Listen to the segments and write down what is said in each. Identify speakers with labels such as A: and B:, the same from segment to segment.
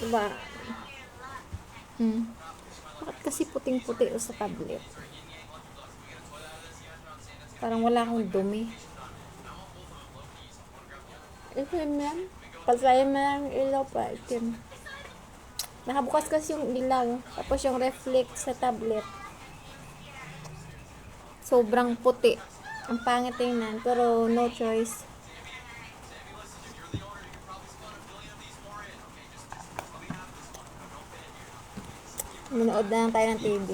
A: Diba? Bakit kasi puting-puti o sa tablet? Parang wala akong dumi. Itim yan. Pasaya mo lang ilaw pa. Itim. Nakabukas kasi yung ilaw. Tapos yung reflect sa tablet. Sobrang puti. Ang pangit tingnan. Pero no choice. Manood na lang tayo ng TV.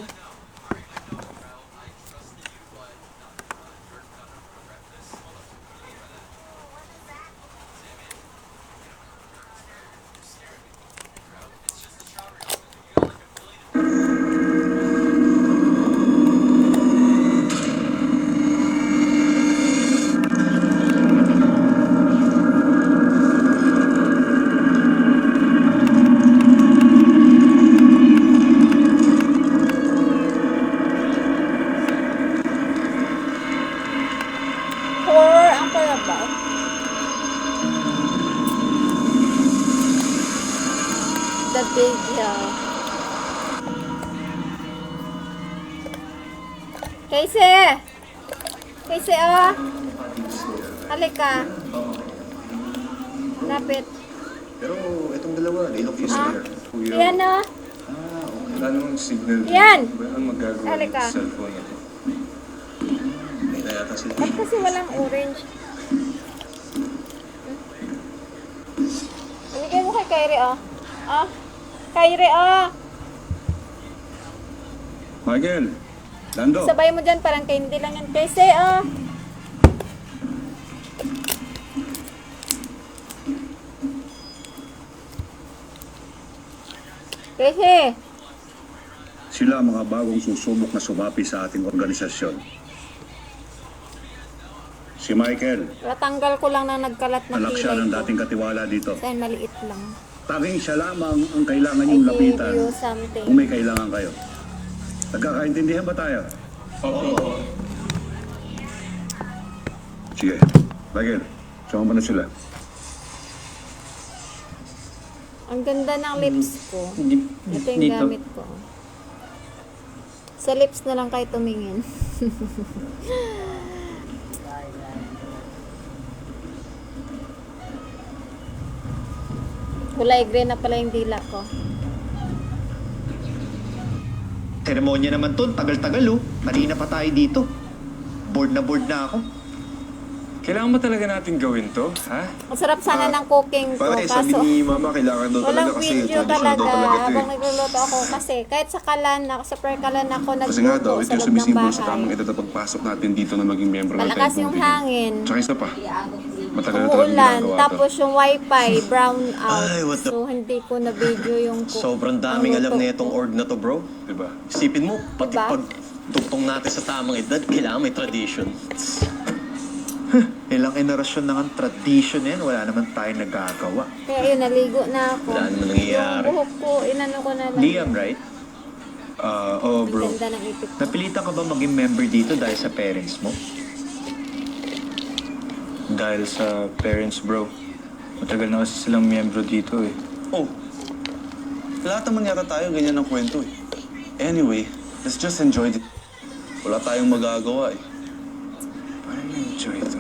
A: Horror ang palabas. The Big Hill. Casey! Casey, oh! Halika. Lapit.
B: Pero itong dalawa, they look familiar. Kuya.
A: Yan, oh.
B: Okay. Wala namang signal.
A: Yan!
B: Ang magagawa
A: Halika.
B: ng cellphone ito. May na yata sila.
A: Ba't kasi walang orange? Binigay mo kay Kyrie, oh. Ah, Kyrie, oh.
B: Michael! Lando!
A: Sabay mo dyan, parang candy lang yan. Casey, oh. Casey!
B: Sila ang mga bagong susubok na sumapi sa ating organisasyon. Si Michael,
A: Natanggal ko lang na nagkalat na
B: anak siya
A: kilay
B: ng
A: ko.
B: dating katiwala dito.
A: Dahil maliit lang.
B: Tanging siya lamang ang kailangan
A: I
B: niyong
A: gave
B: lapitan
A: you something.
B: kung may kailangan kayo. Nagkakaintindihan ba tayo?
C: Oo.
B: Sige. Michael, sama mo na sila.
A: Ang ganda ng lips ko. Ito yung
C: Dito.
A: gamit ko. Sa lips na lang kayo tumingin. Kulay green na pala yung dila ko.
D: Seremonya naman to, tagal-tagal oh. Kanina pa tayo dito. Bored na ako.
C: Kailangan ba talaga natin gawin to? Ha?
A: Ang sarap sana ng cooking ko.
B: Parang sabi
A: Kaso,
B: ni Mama, kailangan daw
A: walang
B: talaga kasi
A: video
B: traditional
A: talaga
B: daw talaga ito
A: habang
B: eh.
A: nagluluto ako. Kasi kahit sa kalan, sa per-kalan ako
B: Kasi nga daw,
A: nagluto
B: ito
A: sa
B: yung
A: loob ng
B: sumisimbol sa tamang
A: bahay.
B: edad na pagpasok natin dito na maging member ng
A: Malakas
B: Tayo
A: yung
B: Pumili.
A: hangin.
B: Tsaka isa pa, matagal na talagang
A: Umuulan,
B: ginagawa
A: tapos yung wifi brown out.
D: Ay, what the-
A: So hindi ko na video yung
D: Sobrang daming
A: ang
D: alam
A: luto
D: na itong
A: ko.
D: org na to, bro.
B: to. Diba?
D: Isipin mo, pati
A: Diba?
D: pag tugtong natin sa tamang edad, kailangan may tradition.
E: Ilang generasyon na ang tradition yan, wala naman tayong nagagawa.
A: Kaya yun, naligo na ako.
D: Wala naman nangyayari.
A: Yung buhok ko, inano ko na lang.
E: Liam, right?
B: Oo
A: Ang
B: bro.
A: ganda ng ipit ko.
E: Napilitan ka ba maging member dito dahil sa parents mo?
C: Dahil sa parents, bro. Matagal na kasi silang miyembro dito eh.
F: Oh, lahat naman yata tayo ganyan ang kwento eh. Anyway, let's just enjoy it. Wala tayong magagawa eh.
B: Parang enjoy ito.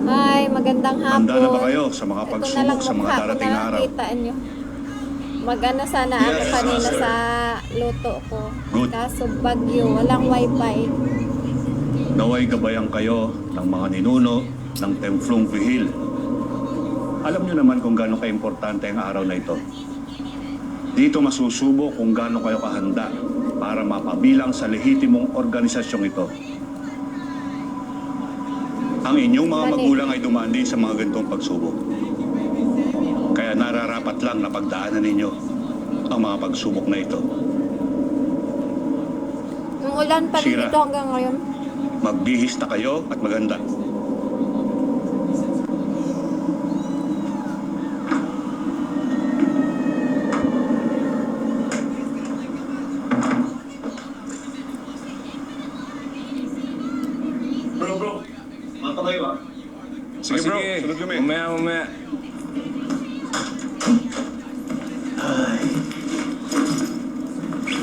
A: Hi, magandang hapon.
B: Handa na ba kayo sa mga
A: Ito na
B: pagsubok
A: lang
B: sa mga
A: mukha ko
B: darating
A: na
B: na araw?
A: nakitaan nyo. Mag-ano sana ako
B: Yes,
A: kanina
B: sir.
A: sa luto ko.
B: Good.
A: Kaso bagyo, walang wifi.
B: Naway gabayan kayo ng mga ninuno ng Templong Vihil. Alam nyo naman kung gaano ka-importante ang araw na ito. Dito masusubo kung gaano kayo kahanda para mapabilang sa lehitimong organisasyong ito. Ang inyong mga
A: Mali.
B: magulang ay dumaan din sa mga ganitong pagsubok. Kaya nararapat lang na pagdaanan ninyo ang mga pagsubok na ito.
A: Yung ulan pa rin
B: Shira.
A: dito hanggang ngayon.
B: Magbihis na kayo at maganda.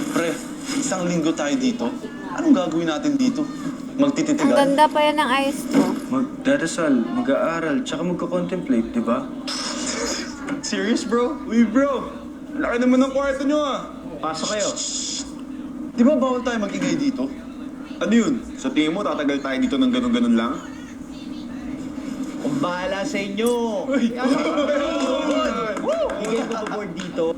F: Pre, isang linggo tayo dito. Anong gagawin natin dito?
A: Ang
F: Magtititigan?
A: ganda pa yan ng ayos ko.
C: Magdadasal, mag-aaral, tsaka magko-contemplate, di ba?
F: Serious, bro?
B: Uy, bro! Laki naman ng kwarto nyo, ah!
D: Pasok kayo.
F: Di ba bawal tayo mag-ingay dito?
B: Ano yun? Sa tingin mo, tatagal tayo dito ng ganun-ganun lang?
D: Kung bahala sa inyo. Bigay ko pa board dito.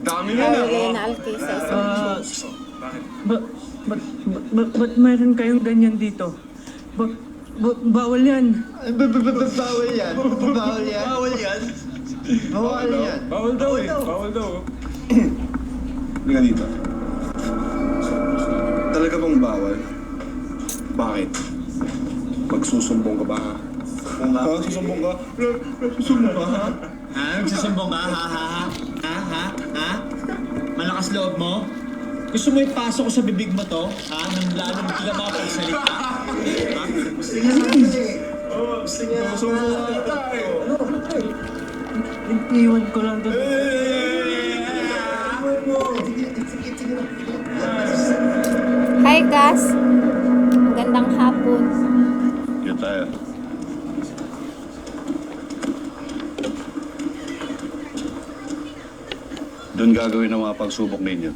B: Dami
A: Nalagay na alki sa isang
G: Ba't mayroon kayong ganyan dito? Bawal yan.
D: Bawal yan. Bawal yan.
F: Bawal yan.
D: Bawal yan.
B: Bawal daw eh. Bawal daw. Hindi dito. Talaga bang bawal? Bakit? Magsusumbong ka ba? Kung nga. Susumbong ka? Susumbong ka, ha?
D: Ha? Nagsusumbong ka? Ha? Malakas loob mo? Gusto mo ipasok ko sa bibig mo to? Ha? Nang lalong hindi ka makapagsalita? Ha?
B: Susumbong ka tayo.
G: Iwan ko lang doon.
A: Hi, Gus. Magandang hapon.
B: Yun tayo. Doon gagawin ang mga pagsubok ninyo.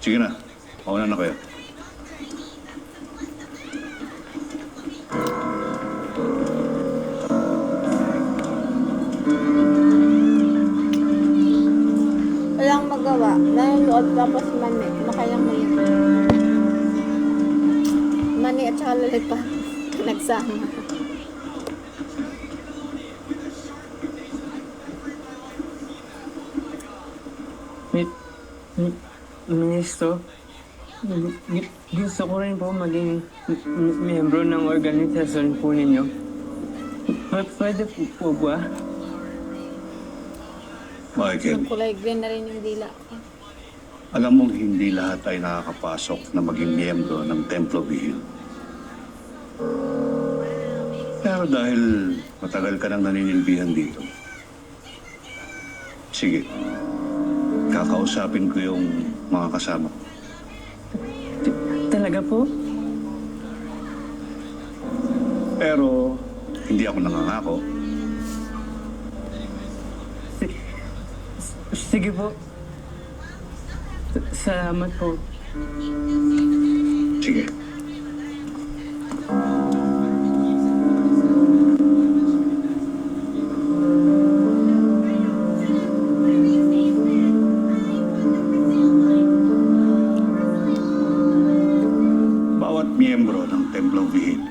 B: Sige na, mauna na kayo.
A: Walang magawa. Nanonood tapos mani. Makayang mani. Mani at saka lalipa. Nagsama.
G: Ministro, gusto ko rin po maging miyembro ng organisasyon po ninyo. Pwede po ba?
B: Michael,
A: Kulay green na rin yung dila ko.
B: alam mong hindi lahat ay nakakapasok na maging miyembro ng Templo Bihil. Pero dahil matagal ka nang naninilbihan dito, sige, kakausapin ko yung mga kasama.
G: Talaga po?
B: Pero hindi ako nangangako.
G: Sige po. Salamat po.
B: Sige. Bawat miyembro ng Templong Bihil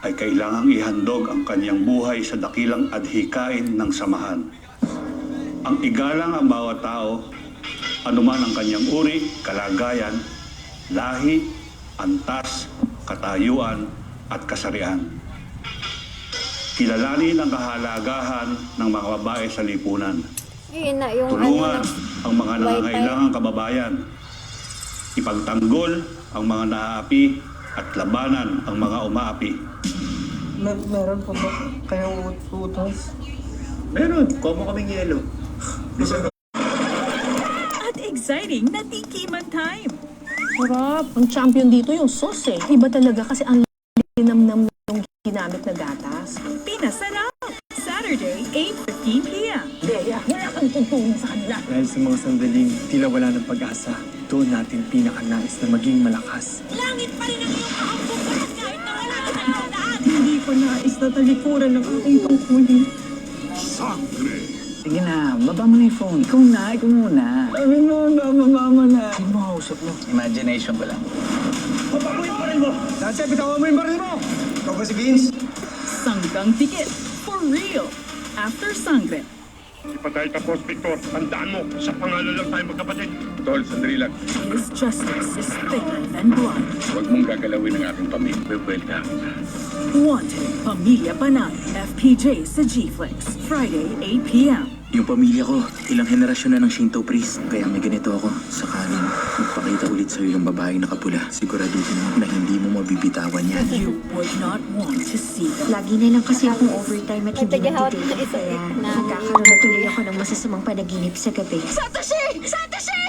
B: ay kailangang ihandog ang kanyang buhay sa dakilang adhikain ng samahan. Ang igalang ang bawat tao, anuman ang kanyang uri, kalagayan, lahi, antas, katayuan, at kasarian. Kilalanin ang kahalagahan ng mga babae sa lipunan.
A: Yun na yung
B: Tulungan
A: ng
B: ang mga nangangailangang kababayan. Ipagtanggol ang mga naaapi at labanan ang mga umaapi.
G: Meron po ba kayong utos?
D: Meron. Kuha mo kaming yelo.
H: At exciting na tikiman time!
I: Sarap. Ang champion dito yung sauce eh. Iba talaga kasi ang linamnam yung ginamit na gatas.
H: Pinasarap! Saturday, 8:15 p.m.
I: Bea, wala kang tutulong sa kanila.
C: Dahil sa mga sandaling tila wala ng pag-asa, doon natin pinakanais na maging malakas.
H: Langit pa rin ang iyong kahambukan kahit na wala ka ng daan!
G: Hindi ko nais na talikuran ng aking tungkulin.
C: Sige na, baba mo na yung phone. Ikaw muna.
G: Sabi mo, mama na.
C: Sino mo kausap mo? Imagination ko lang.
H: Sanggang tikit for real! After Sangre,
B: Di pa tayo tapos, Victor. Tandaan mo, sa pangalan lang tayo magkapatid. Tol, sandali lang.
J: His justice is thicker than blood.
B: Huwag mong gagalawin ang aking pamilya. Welcome.
J: Wanted, Pamilya Panay, FPJ sa G-Flex, Friday, 8 p.m.
K: Yung pamilya ko, ilang henerasyon na ng Shinto priest. Kaya may ganito ako. Sakaling magpakita ulit sa'yo yung babaeng nakapula. Siguraduhin mo na hindi mo mabibitawan yan.
J: You would not want to see them.
L: Lagi na lang kasi akong overtime at hindi
A: Nagtagihawat
L: nagtitake.
A: na isa
L: Kaya
A: na
L: nagkakaroon na tuloy ako ng masasamang panaginip sa gabi. Satoshi! Satoshi!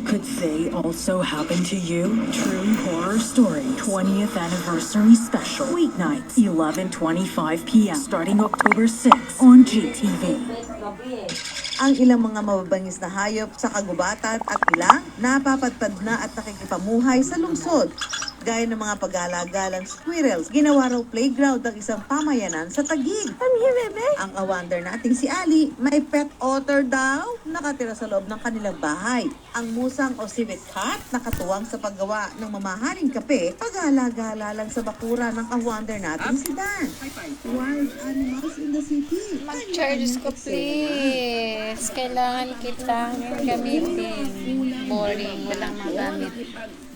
J: Could they also happen to you? True Horror Story 20th Anniversary Special. Weeknights, 11:25 p.m. Starting October 6 on GTV.
M: Ang ilang mga mababangis na hayop sa kagubatan at ilang napapadpad na at nakikipamuhay sa lungsod. Gaya ng mga pag-alagalang squirrels, ginawa raw playground ang isang pamayanan sa Taguig. Ang awander nating si Ali, may pet otter daw, nakatira sa loob ng kanilang bahay. Ang musang o civet cat, nakatuwang sa paggawa ng mamahaling kape, pag-alagala lang sa bakura ng awander nating si Dan. Wild animals in the city.
A: Mag-charge ko, please. Kailangan kitang gamitin. Boring. Walang magamit.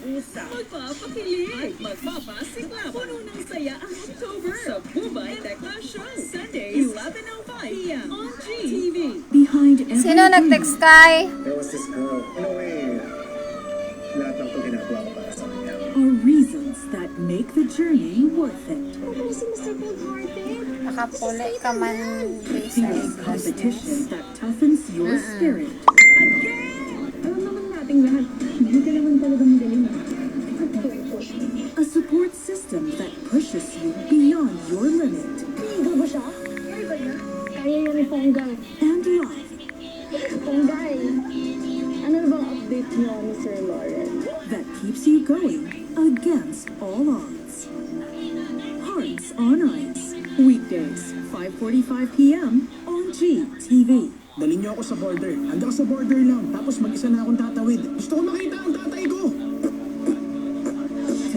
J: Magpapakilig! Magpapasikla! Puno ng saya ang October sa Bubay Tekla Show. Sunday, 11:05 p.m. on GTV. Behind every
A: Sino nag-text kay?
C: There was this girl. In a way, lahat ng ito ginagawa ko para sa kanya.
J: are reasons that make the journey worth it.
A: Nakapuli ka man
J: Fierce competition that toughens your spirit.
I: Alam naman nating lahat, hindi ka naman talagang galing.
J: A support system that pushes you beyond your limit.
I: Hindi ba siya? Ay ba niya? Kaya niya rin ponggang.
J: And love.
I: Ponggay. Ano na bang update niyo, Mr. Lauren?
J: That keeps you going against all odds. Hearts on Ice. Weekdays, 5:45 p.m. on GTV.
C: Dalhin niyo ako sa border. Hanggang sa border lang. Tapos mag-isa na akong tatawid. Gusto ko makita ang tatay ko.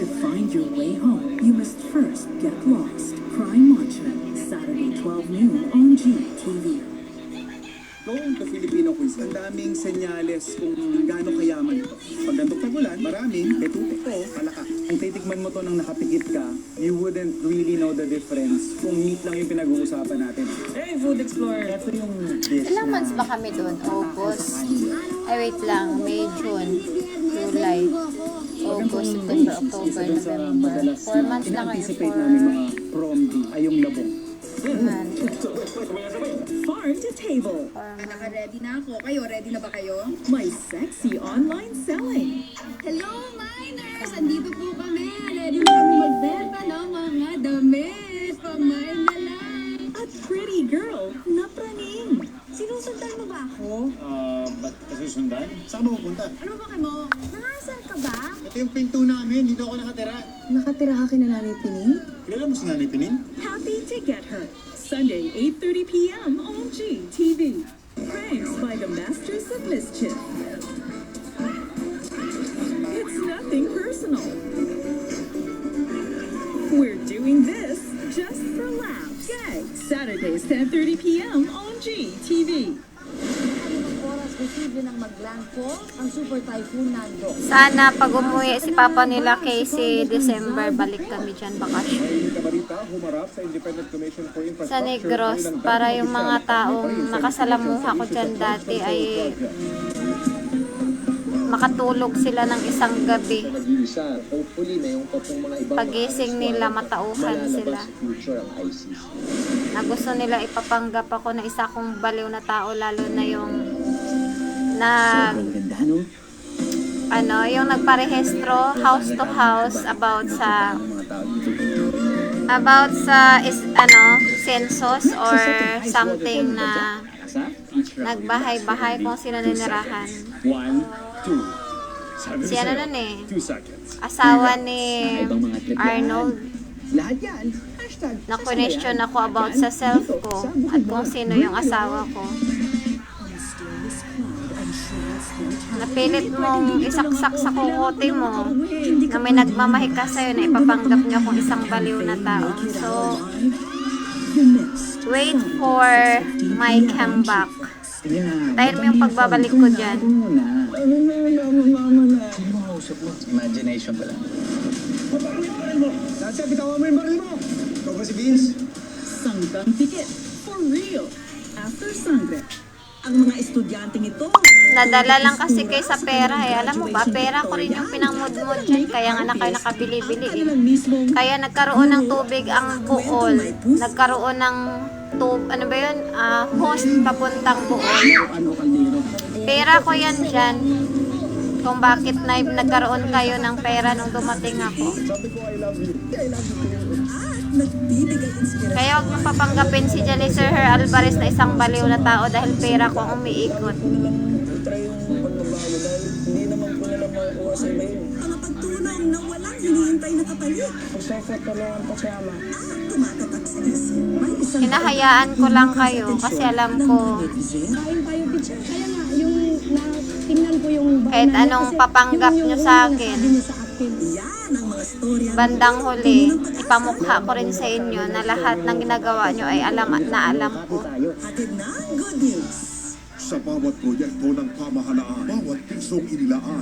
J: To find your way home, you must first get lost. Crime Watcher, Saturday 12 noon on GTV.
F: Going to Filipino quiz, ang daming senyales kung gaano kayaman ito. Pag nandok na ulan, maraming betutik to, palaka. Kung titikman mo to nang nakapikit ka, you wouldn't really know the difference kung meat lang yung pinag-uusapan natin. Hey, Food Explorer! Ito yung dish
A: Ilang months ba kami doon? August. Ay, wait lang. May, June, July, August, September, October, November. 4 months lang kayo.
F: anticipate namin mga prom-di ay yung labong.
J: Farm to Table.
I: Naka-ready na ako. Kayo, ready na ba kayo?
J: My sexy online selling.
I: Hello, miners! Andito po kami. Ready na kami magbenta ng mga damit. Pamain na lang.
J: A pretty girl na praning.
I: Sinusundan mo ba ako?
F: Ba't kasi sundan? Saan mo pupunta?
I: Ano ba kayo? Nangasal ka ba?
F: Ito yung pinto namin, dito ako nakatira.
I: Nakatira ka kina Nanay Pining?
F: Kilala mo si Nanay Pinin?
J: Happy to get her. Sunday, 8:30 p.m. on GTV. Pranks by the Masters of Mischief. It's nothing personal. We're doing this just for laughs. Gag. Saturdays, 10:30 p.m. on GTV.
I: Oras posible ng mag-landfall ang Super Typhoon Nando.
A: Sana pag umuwi si Papa nila Casey, December, balik kami dyan bakasyon. Sa Negros, para yung mga taong nakasalamuha ko dyan dati ay makatulog sila ng isang gabi. Pagising nila, matauhan sila. Na gusto nila ipapanggap ako na isa kong baliw na tao, lalo na yung yung nagparehistro house to house about sa census or something na nagbahay-bahay kung sino ninirahan.
B: 1, 2.
A: Si ano nun eh, asawa ni Arnold. Na-question ako about sa self ko at kung sino yung asawa ko. Napilit mong isaksak sa kukote mo na may nagmamahika sa'yo na ipapanggap niya kung isang baliw na tao. So, wait for my comeback.
F: Sige na.
A: Tayo mo yung pagbabalik ko dyan.
F: Imagination ko lang. Sasha, bitawan mo yung baril mo. Ikaw ba si Vince?
J: Sanggang ticket. For real. After sangre. Ang mga estudyanteng ito,
A: Nadala lang kasi kay sa pera eh. Alam mo ba, pera ko rin yung pinangmudmud dyan. Kaya nga na kayo nakabili-bili eh. Kaya nagkaroon ng tubig ang Bohol. Nagkaroon ng ano ba yun? Host papuntang Bohol. Pera ko yan dyan. Kung bakit nagkaroon kayo ng pera nung dumating ako. Kaya huwag mapapanggapin si Jalisir Her Alvarez na isang baliw na tao dahil pera ko ang umiikot.
J: mga pagtulong na walang hinihintay na kapalit. Tumatatak sa isip. May isang
A: Hinahayaan ko lang kayo kasi alam ko
I: Kain tayo, teacher. Kaya nga, yung tingnan ko yung
A: kahit anong papanggap nyo sa akin,
J: yan ang mga storya.
A: bandang huli, ipamukha ko rin sa inyo na lahat ng ginagawa nyo ay alam at naalam ko.
J: Hatid na good news.
N: Sa bawat proyekto ng pamahalaan, bawat pisong inilaan